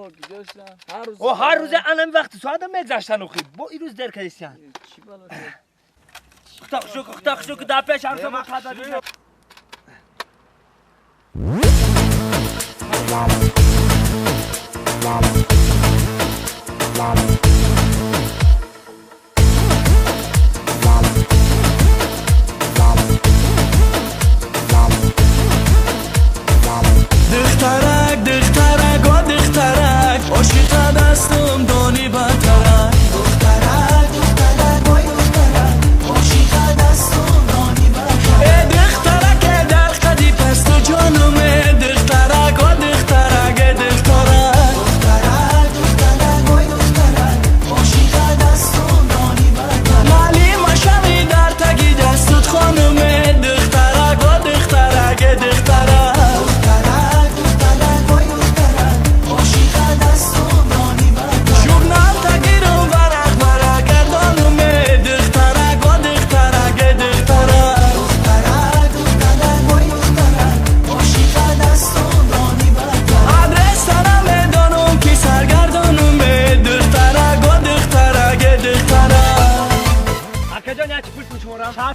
بابا گذاشتم هر روز انم وقت ساعت میگذشتن و خیلی با این روز در کلیسیان چی بالا خطاق شو که در پیش هم شما خطا دیگه دخترک دخترک و دخترک عاشق دستم دانی بترک دخترک دخترک و دخترک عاشق دستم دانی بترک دخترک در قدی پست جانمه دخترک و دخترک دخترک دخترک دخترک و دخترک عاشق دستم دانی بترک مالی مشمی در تگی دستت خانمه دخترک و دخترک دخترک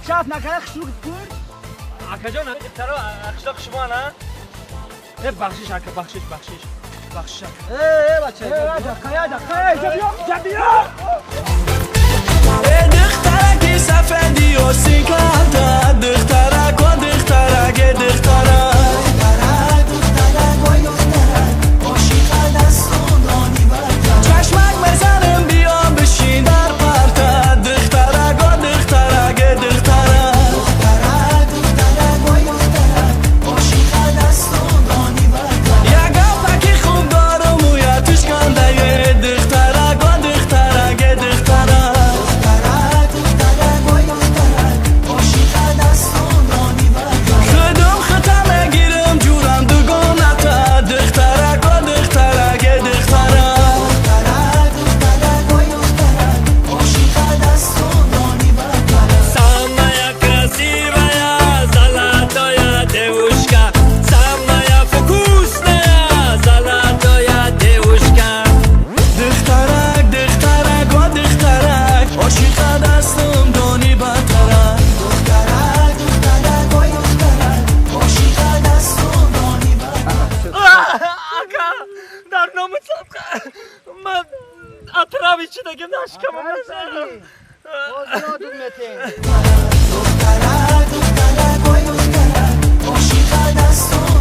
شاف نکنه خشوق پول اکا جان افترا خشوق شما نه بخشش اکا بخشش بچه بیا دخترکی سفیدی و سیکاتا دخترک و دخترک دخترک چشمک بزنم بیا بشین در پرتا دخترک و دخترک دخترک یک گپکی خوب دارم مویتش کنده دخترک و دخترک دخترک خودم ختم گیرم جورم دوگانتا دخترک و دخترک دخترک Самая красивая золотая девушка, самая вкусная золотая девушка. دخترک دخترک و دخترک عاشق دستم دانی بترک دخترک دخترک و دخترک عاشق دستم دانی بترک اکا در نام صدقه من اطرافی چی دگم نشکم باز یادت متین دخترک دخترک و دخترک عاشق دستم